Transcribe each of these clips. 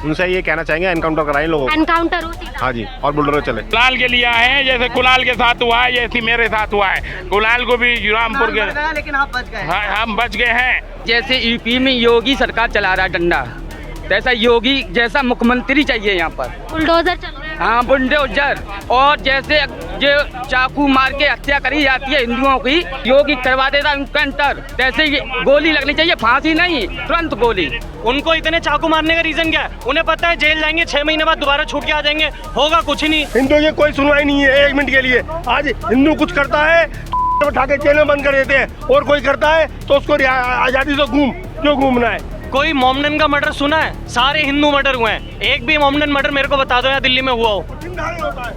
उनसे ये कहना चाहेंगे एनकाउंटर कराएं लोगों को। एनकाउंटर हो सीधा। हाँ जी, और बुलडोजर चले। कुलाल के लिए आए हैं, जैसे कुलाल के साथ हुआ है जैसे मेरे साथ हुआ है। कुलाल को भी रामपुर के, लेकिन आप बच गए। हाँ, हम बच गए हैं। जैसे यूपी में योगी सरकार चला रहा है डंडा, तैसा योगी जैसा मुख्यमंत्री चाहिए यहाँ पर। बुलडोजर चल रहा है। हाँ, बुलडोजर। और जैसे जो चाकू मार के हत्या करी जाती है हिंदुओं की, योगी करवा देता एनकाउंटर, तैसे ही गोली लगनी चाहिए, फांसी नहीं, तुरंत गोली। उनको इतने चाकू मारने का रीजन क्या है? उन्हें पता है जेल जाएंगे, 6 महीने बाद दोबारा छूट के आ जाएंगे, होगा कुछ ही नहीं। हिंदुओं की कोई सुनवाई नहीं है एक मिनट के लिए। आज हिंदू कुछ करता है उठा के जेल में बंद कर देते हैं, और कोई करता है तो उसको आजादी से क्यों घूमना है। कोई मोमडन का मर्डर सुना है? सारे हिंदू मर्डर हुए हैं, एक भी मोमडन मर्डर मेरे को बता दो यहाँ दिल्ली में हुआ हो।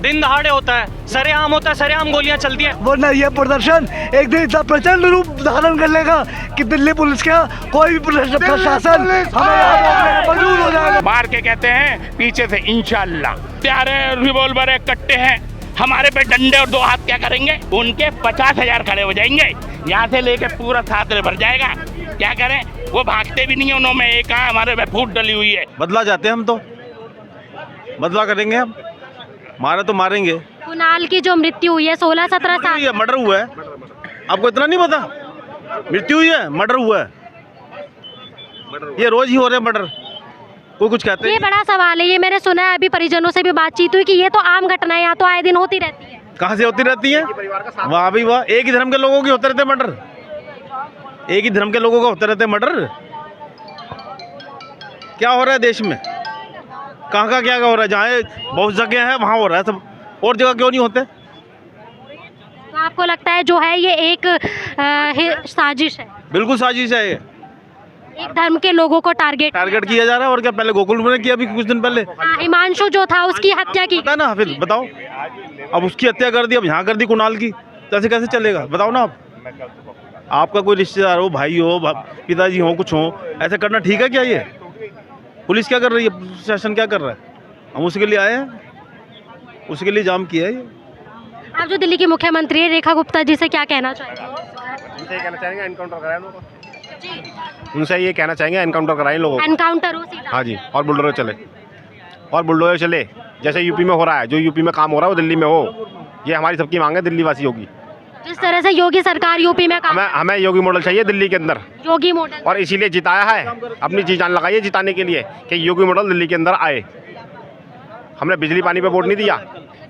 दिन दहाड़े होता है, सरेआम होता है, सरेआम गोलियां चलती हैं। वरना ये प्रदर्शन एक दिन इतना प्रचंड रूप धारण कर लेगा कि दिल्ली पुलिस का कोई भी प्रशासन हमें मौजूद हो जाएगा। मार के कहते हैं पीछे से इंशाल्लाह, प्यारे रिवॉल्वर है, कट्टे हैं, हमारे पे डंडे और 2 हाथ क्या करेंगे? उनके 50,000 खड़े हो जाएंगे, यहाँ से लेके पूरा साथ भर जाएगा। क्या करें, वो भागते भी नहीं है उन्होंने, एक हमारे पे फूट डली हुई है। बदला जाते हैं हम, तो बदला करेंगे हम, मारे तो मारेंगे। कुणाल की जो मृत्यु हुई है 16-17 साल, मर्डर हुआ है, आपको इतना नहीं पता? मृत्यु हुई है, मर्डर हुआ है, ये रोज ही हो रहे हैं मर्डर। कोई कुछ कहते हैं? ये बड़ा सवाल है। ये मैंने सुना है, अभी परिजनों से भी बातचीत हुई कि ये तो आम घटना है, यहाँ तो आए दिन होती रहती है। कहाँ से होती रहती है? वाह भी वाह, एक ही धर्म के लोगों के होते रहते हैं मर्डर, एक ही धर्म के लोगों का होते रहते हैं मर्डर। क्या हो रहा है देश में? कहाँ क्या हो रहा है? जहाँ बहुत जगह है वहाँ हो रहा है सब, और जगह क्यों नहीं होते? तो आपको लगता है जो है ये एक साजिश है? बिल्कुल साजिश है, ये एक धर्म के लोगों को टारगेट किया जा रहा है। और क्या, पहले गोकुल में किया, अभी कुछ दिन पहले हिमांशु जो था उसकी हत्या की, पता ना, फिर बताओ, अब उसकी हत्या कर दी, अब यहाँ कर दी कुणाल की, तो ऐसे कैसे चलेगा? बताओ ना आप। आपका कोई रिश्तेदार हो, भाई हो, पिताजी हो, कुछ हो, ऐसे करना ठीक है क्या? ये पुलिस क्या कर रही है, प्रशासन क्या कर रहा है? हम उसके लिए आए हैं, उसके लिए जाम किया है ये। आप जो दिल्ली की मुख्यमंत्री है रेखा गुप्ता जी से क्या कहना चाहेंगे? उनसे ये कहना चाहेंगे एनकाउंटर कराएं लोगों को। उनसे ये कहना चाहेंगे एनकाउंटर कराएं लोगों को। एनकाउंटर हो सीधा। हाँ जी, और बुलडोजर चले, और बुलडोजर चले, जैसे यूपी में हो रहा है, जो यूपी में काम हो रहा है वो दिल्ली में हो। ये हमारी सबकी मांग है, दिल्ली वासियों की। जिस तरह से योगी सरकार यूपी में काम, हमें योगी मॉडल चाहिए दिल्ली के अंदर, योगी मॉडल, और इसीलिए जिताया है, अपनी जी जान लगाई है जिताने के लिए कि योगी मॉडल दिल्ली के अंदर आए। हमने बिजली पानी पे वोट नहीं दिया।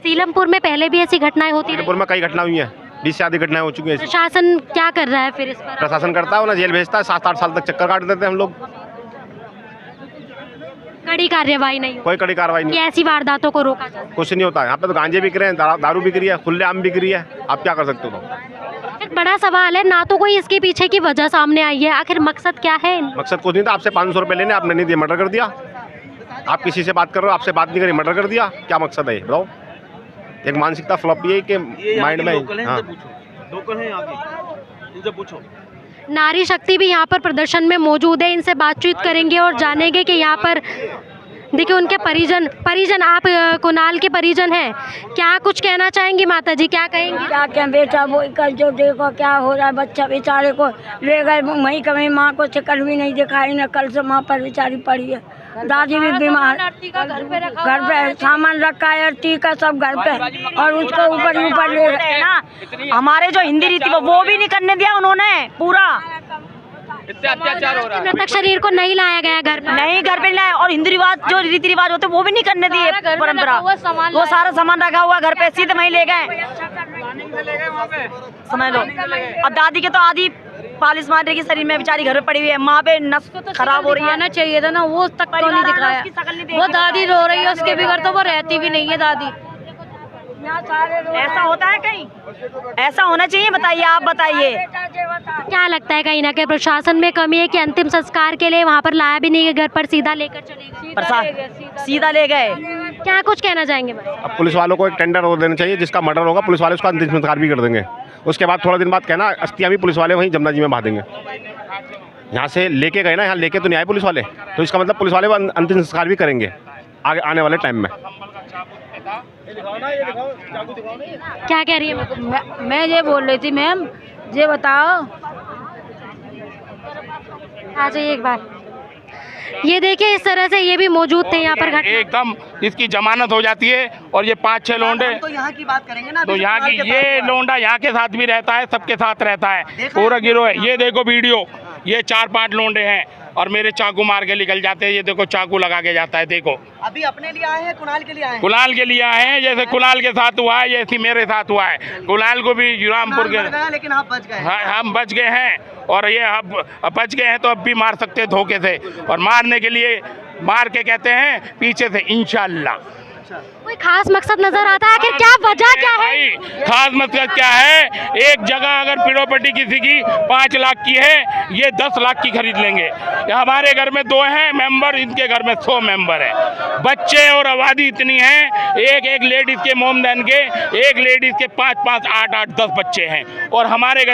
सीलमपुर में पहले भी ऐसी घटनाएं होती रही। सीलमपुर में कई घटना हुई हैं, 20 से अधिक घटनाएं हो चुकी हैं। प्रशासन क्या कर रहा है फिर इस पर? प्रशासन करता है, उन्हें जेल भेजता है, 7-8 साल तक चक्कर काट देते हैं हम लोग। कड़ी कार्यवाही नहीं, कोई कड़ी कार्रवाई नहीं, ऐसी वारदातों को रोका जाए। कुछ नहीं होता है। यहाँ पे तो गांजे बिक रहे हैं, दारू बिक रही है, खुलेआम बिक रही है, आप क्या कर सकते हो? तो एक बड़ा सवाल है, ना तो कोई इसके पीछे की वजह सामने आई है, आखिर मकसद क्या है? मकसद कुछ नहीं था, आपसे 500 रुपये लेने, आपने नहीं दिए, मर्डर कर दिया। आप किसी से बात कर रहे हो, आपसे बात नहीं करी, मर्डर कर दिया। क्या मकसद है ये बताओ? एक मानसिकता फ्लॉप है कि माइंड में। हाँ, नारी शक्ति भी यहाँ पर प्रदर्शन में मौजूद है, इनसे बातचीत करेंगे और जानेंगे कि यहाँ पर देखिए उनके परिजन आप कुणाल के परिजन हैं, क्या कुछ कहना चाहेंगी माता जी? क्या कहेंगी? क्या बेटा वो कल जो देखो क्या हो रहा है, बच्चा बेचारे को ले गए वहीं कभी, माँ को शिकल भी नहीं दिखाई, न कल से माँ पर बेचारी पड़ी है, दादी भी बीमार, घर पे सामान रखा है, टीका सब घर पे, और उसको ऊपर ले गए ना। हमारे जो हिंदी रीति वो भी नहीं करने दिया उन्होंने, पूरा इतना अत्याचार हो रहा है। मृतक शरीर को नहीं लाया गया घर पर, नहीं घर पे लाया, और हिंदू रिवाज जो रीति रिवाज होते वो भी नहीं करने दिए, परंपरा वो सारा सामान रखा हुआ घर पे, सीधे वहीं ले गए, समझ लो। और दादी के तो आधी पालिश मारने की शरीर में बेचारी घर पे पड़ी हुई है, माँ पे नस खराब हो रही है। आना चाहिए था ना, वो तक तो नहीं दिखाया। वो दादी रो रही है, उसके बिगड़ तो वो रहती भी नहीं है दादी। ऐसा होता है कहीं? ऐसा होना चाहिए? बताइए, आप बताइए। क्या लगता है कहीं ना कहीं प्रशासन में कमी है कि अंतिम संस्कार के लिए वहाँ पर लाया भी नहीं है, घर पर सीधा लेकर चले गए? सीधा ले गए। क्या कुछ कहना चाहेंगे भाई? अब पुलिस वालों को एक टेंडर और देना चाहिए, जिसका मर्डर होगा पुलिस वाले उसका अंतिम संस्कार भी कर देंगे। उसके बाद थोड़ा दिन बाद कहना अस्थियाँ भी पुलिस वाले वहीं जमुना जी में बहा देंगे। यहाँ से लेके गए ना, यहाँ लेके तो नहीं आए पुलिस वाले, तो इसका मतलब पुलिस वाले अंतिम संस्कार भी करेंगे आगे आने वाले टाइम में। क्या कह रही है? मैं ये बोल रही थी मैम, ये बताओ, आ जाइए एक बार। ये देखिए इस तरह से ये भी मौजूद थे यहाँ पर घटना। एकदम इसकी जमानत हो जाती है। और ये 5-6 लोंडे तो यहाँ की बात करेंगे ना, तो यहाँ की ये लोंडा यहाँ के साथ भी रहता है, सबके साथ रहता है, पूरा गिरोह है। ये देखो वीडियो, ये 4-5 लोंडे हैं और मेरे चाकू मार के निकल जाते हैं। ये देखो चाकू लगा के जाता है। देखो अभी अपने लिए आए हैं, कुणाल के लिए आए हैं? कुणाल के लिए आए हैं। जैसे कुणाल के साथ हुआ है जैसे मेरे साथ हुआ है। कुणाल को भी रामपुर के, लेकिन आप बच गए। हाँ, हम बच गए हैं और ये अब बच गए हैं तो अब भी मार सकते हैं धोखे से। और मारने के लिए मार के कहते हैं पीछे से इंशाल्लाह। कोई खास मकसद नजर आता है, आखिर क्या वजह क्या है? भाई खास मकसद क्या है? एक जगह अगर प्रॉपर्टी किसी की 5 लाख की है, ये 10 लाख की खरीद लेंगे। हमारे घर में 2 हैं मेंबर, इनके घर में 100 मेंबर है। बच्चे और आबादी इतनी है, एक लेडीज के मोमदन के, एक लेडीज के 5-5, 8-8, 10 बच्चे हैं। और हमारे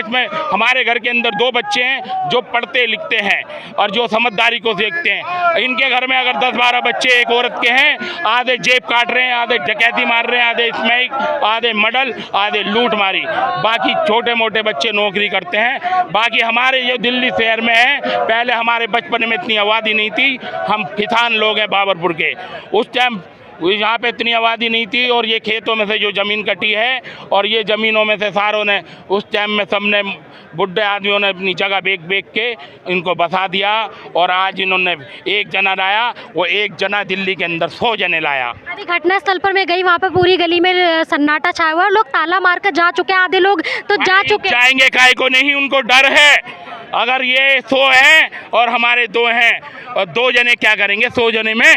घर के अंदर 2 बच्चे हैं जो पढ़ते लिखते हैं और जो समझदारी को सीखते हैं। इनके घर में अगर 10-12 बच्चे एक औरत के हैं, आधे जेब काट रहे हैं, आधे डकैती मार रहे हैं, आधे स्मैक, आधे मर्डर, आधे लूट मारी। बाकी छोटे मोटे बच्चे नौकरी करते हैं। बाकी हमारे जो दिल्ली शहर में है, पहले हमारे बचपन में इतनी आबादी नहीं थी। हम किसान लोग हैं बाबरपुर के, उस टाइम यहाँ पे इतनी आबादी नहीं थी। और ये खेतों में से जो ज़मीन कटी है और ये ज़मीनों में से सारों ने उस टाइम में सबने बुढ़े आदमियों ने अपनी जगह बेच के इनको बसा दिया। और आज इन्होंने एक जना लाया, वो एक जना दिल्ली के अंदर 100 जने लाया। अभी घटना स्थल पर मैं गई, वहाँ पर पूरी गली में सन्नाटा छाया हुआ है। लोग ताला मार कर जा चुके हैं, आधे लोग तो जा चुके हैं। जाएंगे काहे को नहीं, उनको डर है। अगर ये 100 हैं और हमारे 2 हैं और 2 जने क्या करेंगे 100 जने में?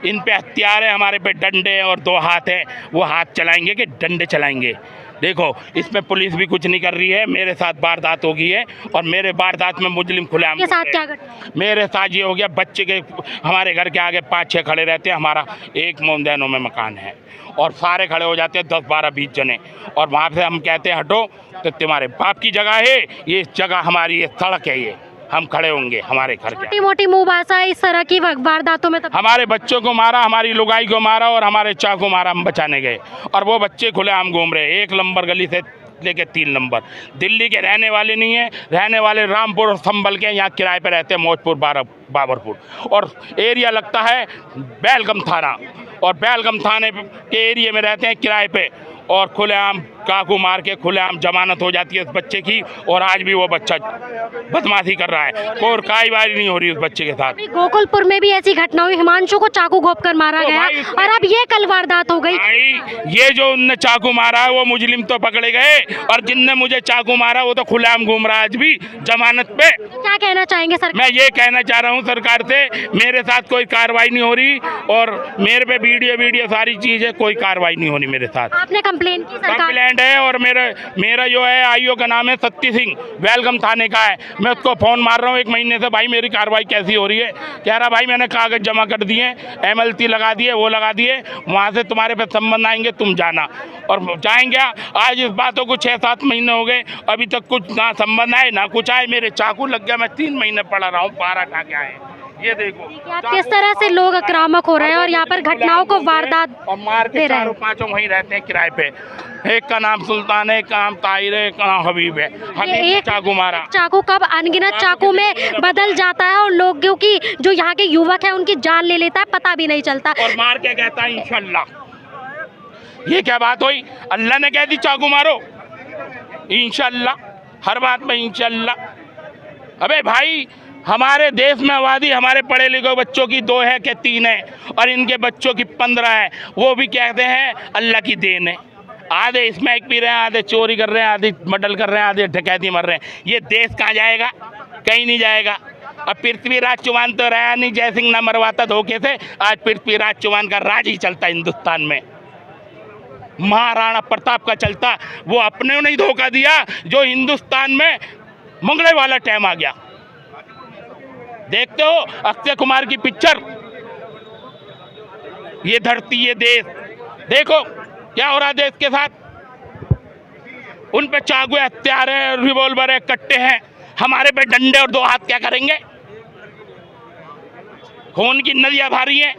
इन पे हथियार है, हमारे पे डंडे और 2 हाथ हैं। वो हाथ चलाएंगे कि डंडे चलाएंगे? देखो इसमें पुलिस भी कुछ नहीं कर रही है। मेरे साथ वारदात हो गई है और मेरे वारदात में मुजरिम खुलेआम के साथ क्या घटना? मेरे साथ ये हो गया, बच्चे के हमारे घर के आगे 5-6 खड़े रहते हैं। हमारा एक मोमदैनों में मकान है और सारे खड़े हो जाते हैं 10-12-20 जने। और वहाँ से हम कहते हैं हटो, तो तुम्हारे बाप की जगह है ये जगह, हमारी ये सड़क है, ये हम खड़े होंगे हमारे घर के। छोटी मोटी मुबासा इस तरह की वारदातों में हमारे बच्चों को मारा, हमारी लुगाई को मारा और हमारे चाकू मारा। हम बचाने गए और वो बच्चे खुलेआम घूम रहे, 1 नंबर गली से लेके 3 नंबर। दिल्ली के रहने वाले नहीं है, रहने वाले रामपुर और संभल के, यहाँ किराए पे रहते हैं मौजपुर बाबरपुर। और एरिया लगता है बेलगम थाना, और बेलगम थाने के एरिया में रहते हैं किराए पे। और खुलेआम चाकू मार के खुलेआम जमानत हो जाती है उस बच्चे की। और आज भी वो बच्चा बदमाशी कर रहा है, कोई कार्रवाई नहीं हो रही उस बच्चे के साथ। गोकुलपुर में भी ऐसी घटना हुई, हिमांशु को चाकू घोंप कर मारा गया और अब ये कल वारदात हो गई। ये जो उनने चाकू मारा है वो मुजरिम तो पकड़े गए, और जिनने मुझे चाकू मारा वो तो खुलेआम घूम रहा है आज भी जमानत पे। क्या कहना चाहेंगे सर? मैं ये कहना चाह रहा हूँ सरकार से, मेरे साथ कोई कार्रवाई नहीं हो रही और मेरे पे वीडियो सारी चीजें, कोई कार्रवाई नहीं हो रही मेरे साथ। आपने कंप्लेन की? कंप्लेंट है और मेरा जो है आईओ का नाम है सत्ती सिंह, बेलगम थाने का है। मैं उसको फ़ोन मार रहा हूँ 1 महीने से, भाई मेरी कार्रवाई कैसी हो रही है? कह रहा भाई मैंने कागज़ जमा कर दिए, MLC लगा दिए, वो लगा दिए, वहाँ से तुम्हारे पे संबंध आएंगे, तुम जाना। और जाएंगे। आज इस बातों को 6-7 महीने हो गए, अभी तक कुछ ना संबंध आए ना कुछ आए। मेरे चाकू लग गया, मैं 3 महीने पड़ा रहा हूँ, 12 टाके आए। ये देखो किस तरह से लोग आक्रामक हो रहे हैं और यहाँ पर घटनाओं को वारदात और मार के 4-5 वहीं रहते हैं किराए पे। एक का नाम सुल्तान है, एक का नाम ताहिर है, एक का नाम हबीब है। एक चाकू मारा, चाकू कब अनगिनत चाकू में बदल जाता है और लोगों की जो यहाँ के युवक है उनकी जान ले लेता है, पता भी नहीं चलता। और मार के कहता है इंशाल्लाह। ये क्या बात हुई? अल्लाह ने कह दी चाकू मारो, इंशाल्लाह, हर बात में इंशाल्लाह। अबे भाई हमारे देश में आबादी हमारे पढ़े लिखे बच्चों की 2 है कि 3 है और इनके बच्चों की 15 है। वो भी कहते हैं अल्लाह की देन है। आधे स्मैक पी रहे हैं, आधे चोरी कर रहे हैं, आधे मर्डर कर रहे हैं, आधे डकैती मर रहे हैं। ये देश कहाँ जाएगा? कहीं नहीं जाएगा। अब पृथ्वीराज चौहान तो रहा नहीं, जयसिंह ना मरवाता धोखे से। आज पृथ्वीराज चौहान का राज ही चलता हिंदुस्तान में, महाराणा प्रताप का चलता। वो अपने नहीं धोखा दिया जो हिंदुस्तान में मंगले वाला टाइम आ गया। देखते हो अक्षय कुमार की पिक्चर, ये धरती ये देश, देखो क्या हो रहा है देश के साथ। उन पे चाकू हथियार है, रिवॉल्वर है, कट्टे हैं, हमारे पे डंडे और 2 हाथ क्या करेंगे? खून की नदियां भारी हैं।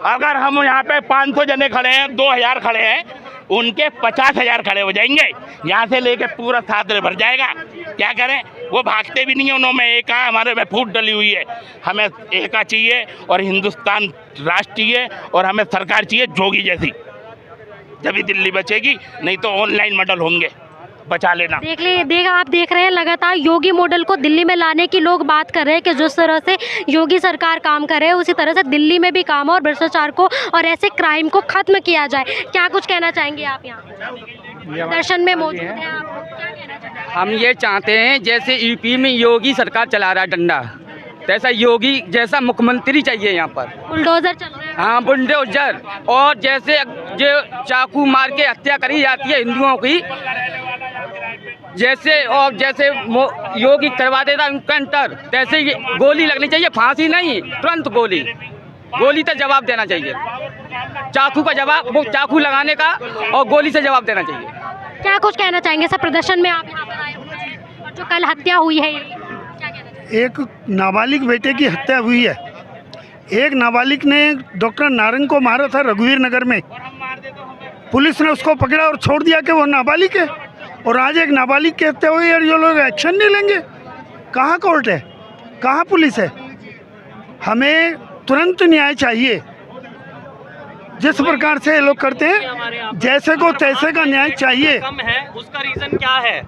अगर हम यहाँ पे 500 जने खड़े हैं, 2000 खड़े हैं, उनके 50,000 खड़े हो जाएंगे, यहाँ से लेके पूरा छात्र भर जाएगा। क्या करें, वो भागते भी नहीं है। उन्होंने एक कहा हमारे में फूट डली हुई है, हमें एका चाहिए और हिंदुस्तान राष्ट्र चाहिए और हमें सरकार चाहिए जोगी जैसी, जब दिल्ली बचेगी, नहीं तो ऑनलाइन मॉडल होंगे, बचा लेना। आप देख रहे हैं लगातार योगी मॉडल को दिल्ली में लाने की लोग बात कर रहे हैं कि जिस तरह से योगी सरकार काम कर रहे हैं उसी तरह से दिल्ली में भी काम हो और भ्रष्टाचार को और ऐसे क्राइम को खत्म किया जाए। क्या कुछ कहना चाहेंगे आप यहाँ दर्शन में मौजूद हैं आप, क्या कहना चाहेंगे? हम ये चाहते हैं जैसे यूपी में योगी सरकार चला रहा है डंडा, तैसा योगी जैसा मुख्यमंत्री चाहिए यहाँ पर। बुलडोजर चल रहा है। हाँ, बुलडोजर। और जैसे जो चाकू मार के हत्या करी जाती है हिंदुओं की, जैसे योगी करवा देता इनकाउंटर, तैसे ही गोली लगनी चाहिए, फांसी नहीं, तुरंत गोली तो जवाब देना चाहिए। चाकू का जवाब, वो चाकू लगाने का और गोली से जवाब देना चाहिए। क्या कुछ कहना चाहेंगे सर प्रदर्शन में आप यहाँ पर आए हुए और जो कल हत्या हुई है, क्या कहना चाहेंगे? एक नाबालिग बेटे की हत्या हुई है। एक नाबालिग ने डॉक्टर नारंग को मारा था रघुवीर नगर में, पुलिस ने उसको पकड़ा और छोड़ दिया कि वो नाबालिग है, और आज एक नाबालिग की हत्या हुई और ये लोग एक्शन नहीं लेंगे। कहाँ कोर्ट है, कहाँ पुलिस है? हमें तुरंत न्याय चाहिए। जिस प्रकार से ये लोग करते हैं, जैसे को तैसे का न्याय चाहिए। कम है, उसका रीज़न क्या है?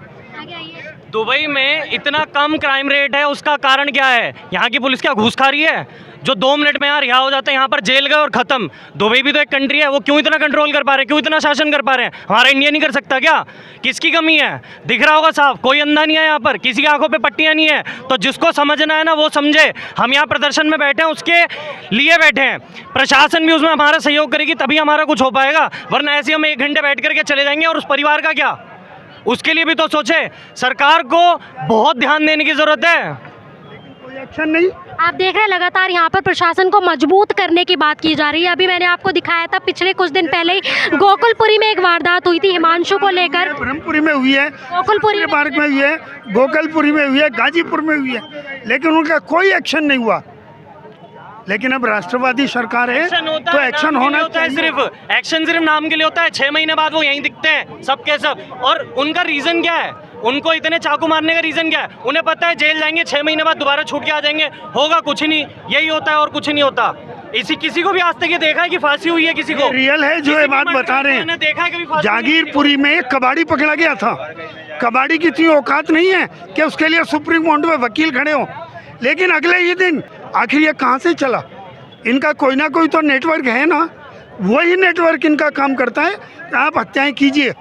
दुबई में इतना कम क्राइम रेट है, उसका कारण क्या है? यहाँ की पुलिस क्या घूस खा रही है? जो 2 मिनट में यहाँ रिहा हो जाते हैं, यहाँ पर जेल गए और ख़त्म। दुबई भी तो एक कंट्री है, वो क्यों इतना कंट्रोल कर पा रहे हैं, क्यों इतना शासन कर पा रहे हैं? हमारा इंडिया नहीं कर सकता क्या? किसकी कमी है? दिख रहा होगा साफ, कोई अंधा नहीं है यहाँ पर, किसी की आंखों पे पट्टियाँ नहीं है। तो जिसको समझना है ना वो समझे। हम यहाँ प्रदर्शन में बैठे हैं, उसके लिए बैठे हैं। प्रशासन भी उसमें हमारा सहयोग करेगी तभी हमारा कुछ हो पाएगा, वरना ऐसे हम 1 घंटे बैठ करके चले जाएंगे और उस परिवार का क्या? उसके लिए भी तो सोचे। सरकार को बहुत ध्यान देने की जरूरत है। कोई एक्शन नहीं। आप देख रहे हैं लगातार यहाँ पर प्रशासन को मजबूत करने की बात की जा रही है। अभी मैंने आपको दिखाया था पिछले कुछ दिन पहले ही गोकुलपुरी में एक वारदात हुई थी हिमांशु को लेकर। ब्रह्मपुरी में हुई है, गोकुलपुरी पार्क में हुई है, गोकुलपुरी में हुई है, गाजीपुर में हुई है, लेकिन उनका कोई एक्शन नहीं हुआ। लेकिन अब राष्ट्रवादी सरकार है तो एक्शन होना चाहिए। सिर्फ एक्शन सिर्फ नाम के लिए होता है। 6 महीने बाद वो यहीं दिखते हैं सबके सब। और उनका रीज़न क्या है? उनको इतने चाकू मारने का रीज़न क्या है? उन्हें पता है जेल जाएंगे, 6 महीने बाद दोबारा छूट के आ जाएंगे, होगा कुछ नहीं। यही होता है और कुछ नहीं होता। किसी को भी आज तक ये देखा है कि फांसी हुई है? किसी को रियल है जो ये बात बता रहे हैं। देखा है कभी? जागीरपुरी में एक कबाड़ी पकड़ा गया था। कबाड़ी की इतनी औकात नहीं है कि उसके लिए सुप्रीम कोर्ट में वकील खड़े हों, लेकिन अगले ही दिन आखिर ये कहाँ से चला? इनका कोई ना कोई तो नेटवर्क है ना, वही नेटवर्क इनका काम करता है। आप हत्याएं कीजिए,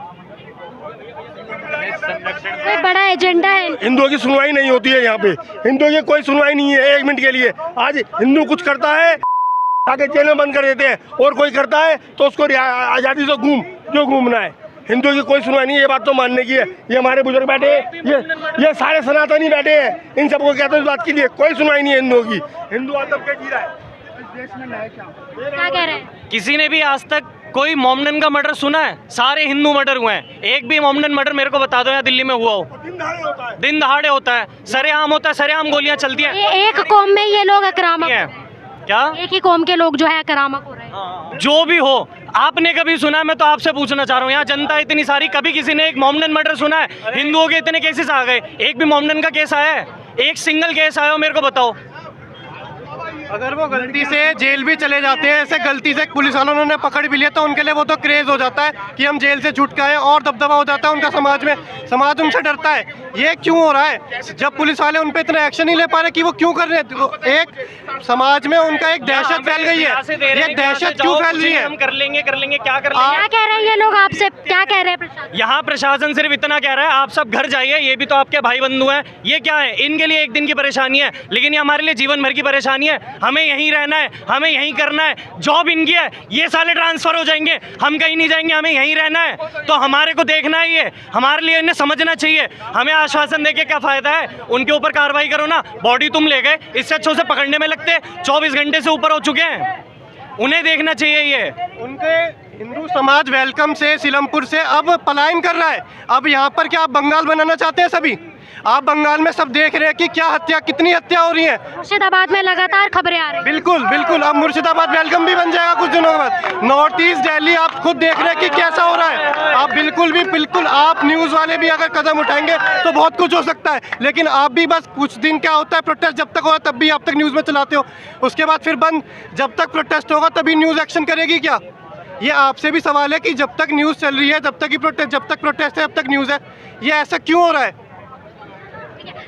कोई बड़ा एजेंडा है। हिंदुओं की सुनवाई नहीं होती है यहाँ पे, हिंदुओं की कोई सुनवाई नहीं है 1 मिनट के लिए। आज हिंदू कुछ करता है आके जेल में बंद कर देते हैं, और कोई करता है तो उसको आज़ादी से घूमना है। हिंदुओं की कोई सुनवाई नहीं है, ये बात तो मानने की है। ये हमारे बुजुर्ग बैठे हैं, ये सारे सनातनी बैठे हैं, इन सबको कहते हैं इस बात के लिए कोई सुनवाई नहीं है हिंदुओं की। हिंदू आतंक के जी रहा है। क्या कह रहे हैं? किसी ने भी आज तक कोई मोमडन का मर्डर सुना है? सारे हिंदू मर्डर हुए हैं। एक भी मोमडन मर्डर मेरे को बता दो यहाँ दिल्ली में हुआ हो। दिन दहाड़े होता है, सरेआम होता है, सरेआम गोलियां चलती हैं। एक कौम में ये लोग आक्रामक है क्या? एक ही कौम के लोग जो है आक्रामक हो रहे हैं। जो भी हो, आपने कभी सुना है? मैं तो आपसे पूछना चाह रहा हूँ, यहाँ जनता इतनी सारी, कभी किसी ने एक मोमडन मर्डर सुना है? हिंदुओं के इतने केसेस आ गए, एक भी मोमडन का केस आया है? एक सिंगल केस आया हो मेरे को बताओ? अगर वो गलती से जेल भी चले जाते हैं, ऐसे गलती से पुलिस वालों ने पकड़ भी लिया, तो उनके लिए वो तो क्रेज हो जाता है कि हम जेल से छूट के आए, और दबदबा हो जाता है उनका समाज में। समाज उनसे डरता है। ये क्यों हो रहा है? जब पुलिस वाले उन पे इतना एक्शन नहीं ले पा रहे कि वो क्यों कर रहे हैं, एक समाज में उनका एक दहशत फैल गई है। ये दहशत क्यों फैल रही है? हम कर लेंगे क्या कर लेंगे? क्या कह रहे हैं ये लोग आपसे? क्या कह रहे हैं? यहाँ प्रशासन सिर्फ इतना कह रहा है, आप सब घर जाइए, ये भी तो आपके भाई बंधु हैं। ये क्या है? इनके लिए 1 दिन की परेशानी है, लेकिन ये हमारे लिए जीवन भर की परेशानी है। हमें यहीं रहना है, हमें यहीं करना है। जॉब इनकी है, ये साले ट्रांसफर हो जाएंगे, हम कहीं नहीं जाएंगे, हमें यहीं रहना है। तो हमारे को देखना है, ये हमारे लिए इन्हें समझना चाहिए। हमें आश्वासन देके क्या फायदा है? उनके ऊपर कार्रवाई करो ना। बॉडी तुम ले गए, इससे अच्छे से पकड़ने में लगते 24 घंटे से ऊपर हो चुके हैं। उन्हें देखना चाहिए। ये उनके हिंदू समाज वेलकम से, सीलमपुर से अब पलायन कर रहा है। अब यहाँ पर क्या आप बंगाल बनाना चाहते हैं? सभी आप बंगाल में सब देख रहे हैं कि क्या हत्या, कितनी हत्या हो रही है। मुर्शिदाबाद में लगातार खबरें आ रही हैं। बिल्कुल बिल्कुल, अब मुर्शिदाबाद वेलकम भी बन जाएगा कुछ दिनों के बाद। नॉर्थ ईस्ट दिल्ली आप खुद देख रहे हैं कि कैसा हो रहा है। आप बिल्कुल आप न्यूज़ वाले भी अगर कदम उठाएंगे तो बहुत कुछ हो सकता है, लेकिन आप भी बस कुछ दिन क्या होता है, प्रोटेस्ट जब तक होगा तब भी आप तक न्यूज़ में चलाते हो, उसके बाद फिर बंद। जब तक प्रोटेस्ट होगा तभी न्यूज़ एक्शन करेगी क्या? ये आपसे भी सवाल है कि जब तक न्यूज़ चल रही है जब तक प्रोटेस्ट है तब तक न्यूज़ है, ये ऐसा क्यों हो रहा है?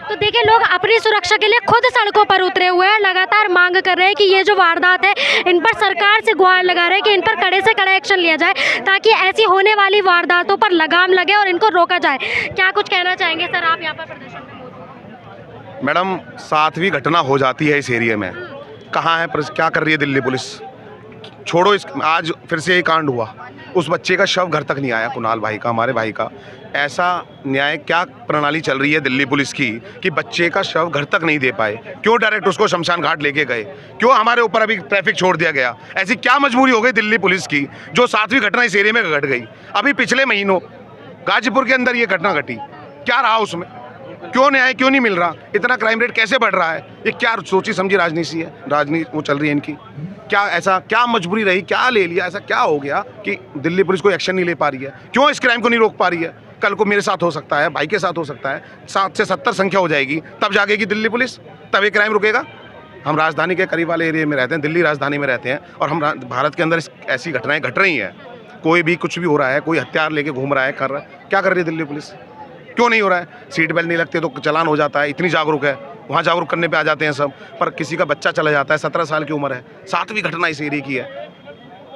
तो देखिए, लोग अपनी सुरक्षा के लिए खुद सड़कों पर उतरे हुए हैं, लगातार मांग कर रहे हैं कि ये जो वारदात है इन पर सरकार से गुहार लगा रहे हैं कि इन पर कड़े से कड़ा एक्शन लिया जाए, ताकि ऐसी होने वाली वारदातों पर लगाम लगे और इनको रोका जाए। क्या कुछ कहना चाहेंगे सर, आप यहाँ पर प्रदर्शन में मौजूद हैं? मैडम, 7वीं घटना हो जाती है इस एरिया में, कहाँ है क्या कर रही है दिल्ली पुलिस? छोड़ो, इस आज फिर से ये कांड हुआ, उस बच्चे का शव घर तक नहीं आया, कुणाल भाई का, हमारे भाई का। ऐसा न्याय क्या प्रणाली चल रही है दिल्ली पुलिस की कि बच्चे का शव घर तक नहीं दे पाए? क्यों डायरेक्ट उसको शमशान घाट लेके गए? क्यों हमारे ऊपर अभी ट्रैफिक छोड़ दिया गया? ऐसी क्या मजबूरी हो गई दिल्ली पुलिस की जो 7वीं घटना इस एरिया में घट गई? अभी पिछले महीनों गाजीपुर के अंदर ये घटना घटी, क्या रहा उसमें? क्यों न्याय क्यों नहीं मिल रहा? इतना क्राइम रेट कैसे बढ़ रहा है? ये क्या सोची समझी राजनीति है, राजनीति वो चल रही है इनकी? क्या ऐसा क्या मजबूरी रही, क्या ले लिया, ऐसा क्या हो गया कि दिल्ली पुलिस कोई एक्शन नहीं ले पा रही है? क्यों इस क्राइम को नहीं रोक पा रही है? कल को मेरे साथ हो सकता है, भाई के साथ हो सकता है, 7 से 70 संख्या हो जाएगी, तब जागेगी दिल्ली पुलिस, तब ये क्राइम रुकेगा। हम राजधानी के करीब वाले एरिया में रहते हैं, दिल्ली राजधानी में रहते हैं, और हम भारत के अंदर ऐसी घटनाएं घट रही हैं। कोई भी कुछ भी हो रहा है, कोई हथियार लेके घूम रहा है, कर रहा है, क्या कर रही है दिल्ली पुलिस? क्यों नहीं हो रहा है? सीट बेल्ट नहीं लगते तो चालान हो जाता है, इतनी जागरूक है, वहाँ जागरूक करने पे आ जाते हैं सब, पर किसी का बच्चा चला जाता है, 17 साल की उम्र है, 7वीं घटना इस एरिया की है,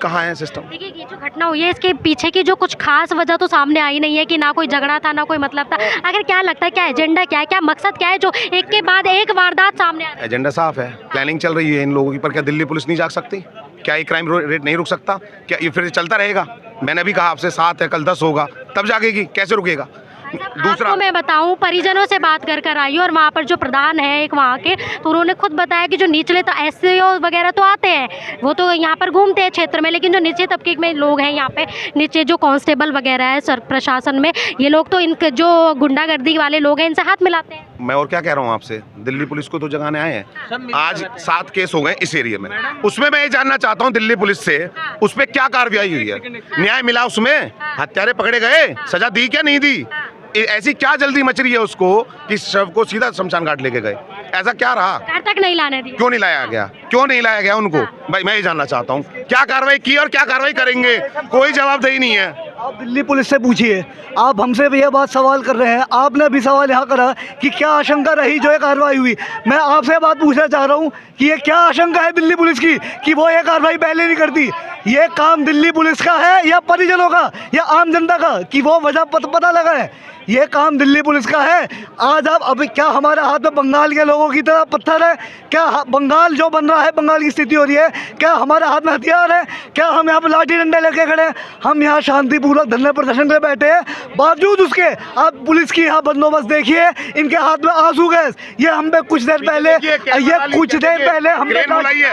कहाँ है सिस्टम? देखिए, ये जो घटना हुई है इसके पीछे की जो कुछ खास वजह तो सामने आई नहीं है कि ना कोई झगड़ा था ना कोई मतलब था। आखिर क्या लगता है, क्या एजेंडा क्या है, क्या मकसद क्या है जो एक के बाद एक वारदात सामने आ रही है? एजेंडा साफ है, प्लानिंग चल रही है इन लोगों की, पर क्या दिल्ली पुलिस नहीं जाग सकती? क्या ये क्राइम रेट नहीं रुक सकता? क्या ये फिर चलता रहेगा? मैंने भी कहा आपसे 7 है, कल 10 होगा, तब जागेगी, कैसे रुकेगा? दूसरा, मैं बताऊं, परिजनों से बात कर आई और वहाँ पर जो प्रधान है एक वहाँ के, तो उन्होंने खुद बताया कि जो निचले तो SCO वगैरह तो आते हैं, वो तो यहाँ पर घूमते हैं क्षेत्र में, लेकिन जो नीचे तबके में लोग हैं यहाँ पे, नीचे जो कांस्टेबल वगैरह है सर प्रशासन में, ये लोग तो इनके जो गुंडागर्दी वाले लोग हैं इनसे हाथ मिलाते हैं। मैं और क्या कह रहा हूँ आपसे, दिल्ली पुलिस को तो जगाने आए हैं। आज 7 केस हो गए इस एरिया में, उसमें मैं ये जानना चाहता हूँ दिल्ली पुलिस से, उस पर क्या कार्रवाई हुई है? न्याय मिला उसमें? हत्यारे पकड़े गए? सजा दी क्या नहीं दी? ऐसी क्या जल्दी मच रही है उसको कि शव को सीधा शमशान घाट लेके गए? ऐसा क्या रहा? घर तक नहीं लाने दिया? क्यों नहीं लाया गया? क्यों नहीं लाया गया उनको? भाई मैं ये जानना चाहता हूँ, क्या कार्रवाई की और क्या कार्रवाई करेंगे? कोई जवाबदेही नहीं है। आप दिल्ली पुलिस से पूछिए, आप हमसे भी यह बात सवाल कर रहे हैं, आपने भी सवाल यहाँ करा कि क्या आशंका रही जो ये कार्रवाई हुई। मैं आपसे बात पूछना चाह रहा हूँ कि ये क्या आशंका है दिल्ली पुलिस की कि वो ये कार्रवाई पहले नहीं करती? ये काम दिल्ली पुलिस का है या परिजनों का या आम जनता का कि वो वजह पता लगा है? ये काम दिल्ली पुलिस का है। आज आप अभी क्या हमारे हाथ में बंगाल के लोगों की तरह पत्थर है? क्या बंगाल जो बन रहा है, बंगाल की स्थिति हो रही है, क्या हमारे हाथ में हथियार है? क्या हम यहाँ पर लाठी डंडे लेके खड़े हैं? हम यहाँ शांतिपूर्वक धरने प्रदर्शन पे बैठे हैं, बावजूद उसके आप पुलिस की यहाँ बंदोबस्त देखिए, इनके हाथ में आंसू गैस। ये हम पे कुछ देर पहले हमने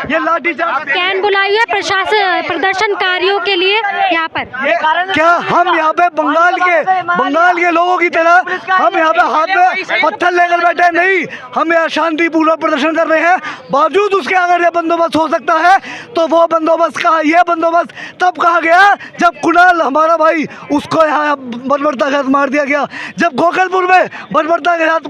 ये लाठी कैन बुलाई है प्रशासन प्रदर्शनकारियों के लिए यहाँ पर। क्या हम यहाँ पे बंगाल के लोगों की तरह हम यहाँ पे हाथ में पत्थर लेकर बैठे? नहीं, हम यहाँ शांतिपूर्वक प्रदर्शन कर रहे हैं, बावजूद उसके अगर ये बंदोबस्त हो सकता है तो वो बंदोबस्त कहा, ये बंदोबस्त तब कहा गया जब कुणाल हमारा भाई, उसको यहाँ बर्बरता के साथ मार दिया गया, जब गोकलपुर में बर्बरता के साथ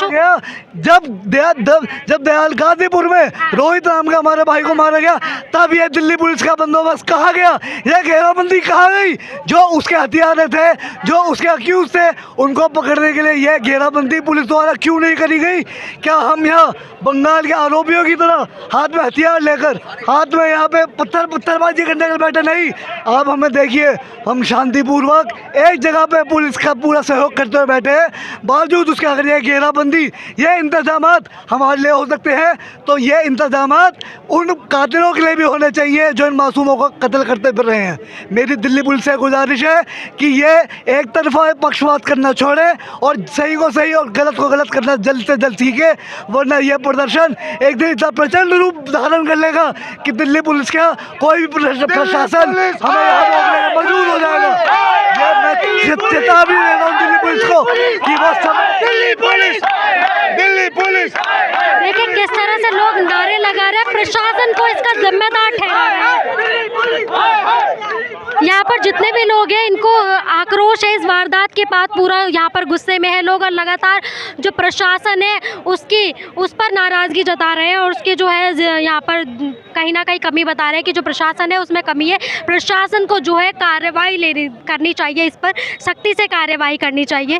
गया, जब दयाल गाजीपुर में रोहित नाम के हमारे भाई को मारा गया, तब ये दिल्ली पुलिस का बंदोबस्त कहा गया, यह घेराबंदी कहा गई। जो उसके हथियार थे, जो उसके अक्यूज थे, उनको पकड़ने के लिए यह घेराबंदी पुलिस द्वारा क्यों नहीं करी गई? क्या हम यहाँ बंगाल के आरोपियों की तरह हाथ में हथियार लेकर, हाथ में यहाँ पे पत्थरबाजी करने के बैठे? नहीं, आप हमें देखिए, हम शांतिपूर्वक एक जगह पे पुलिस का पूरा सहयोग करते हुए बैठे हैं, बावजूद उसके अगर ये घेराबंदी, ये इंतजामात हमारे लिए हो सकते हैं, तो ये इंतजामात उन कातिलों के लिए भी होने चाहिए जो इन मासूमों को कत्ल करते फिर रहे हैं। मेरी दिल्ली पुलिस से गुजारिश है कि ये एक तरफा पक्षपात करना छोड़े और सही को सही और गलत को गलत करना जल्द से जल्द सीखे, वरना यह प्रदर्शन एक दिन इतना प्रचंड रूप धारण कर लेगा कि दिल्ली पुलिस का कोई भी प्रशासन हमें यहाँ रोकने में मजबूर हो जाएगा। चेतावनी दे रहा हूँ दिल्ली पुलिस को कि वो दिल्ली पुलिस देखिए किस तरह से लोग नारे लगा रहे हैं, प्रशासन को इसका जिम्मेदार ठहरा रहे हैं। यहाँ पर जितने भी लोग हैं इनको आक्रोश है इस वारदात के बाद, पूरा यहाँ पर गुस्से में है लोग और लगातार जो प्रशासन है उस पर नाराज़गी जता रहे हैं और उसकी जो है यहाँ पर कहीं ना कहीं कमी बता रहे हैं कि जो प्रशासन है उसमें कमी है। प्रशासन को जो है कार्रवाई करनी चाहिए, इस पर सख्ती से कार्रवाई करनी चाहिए।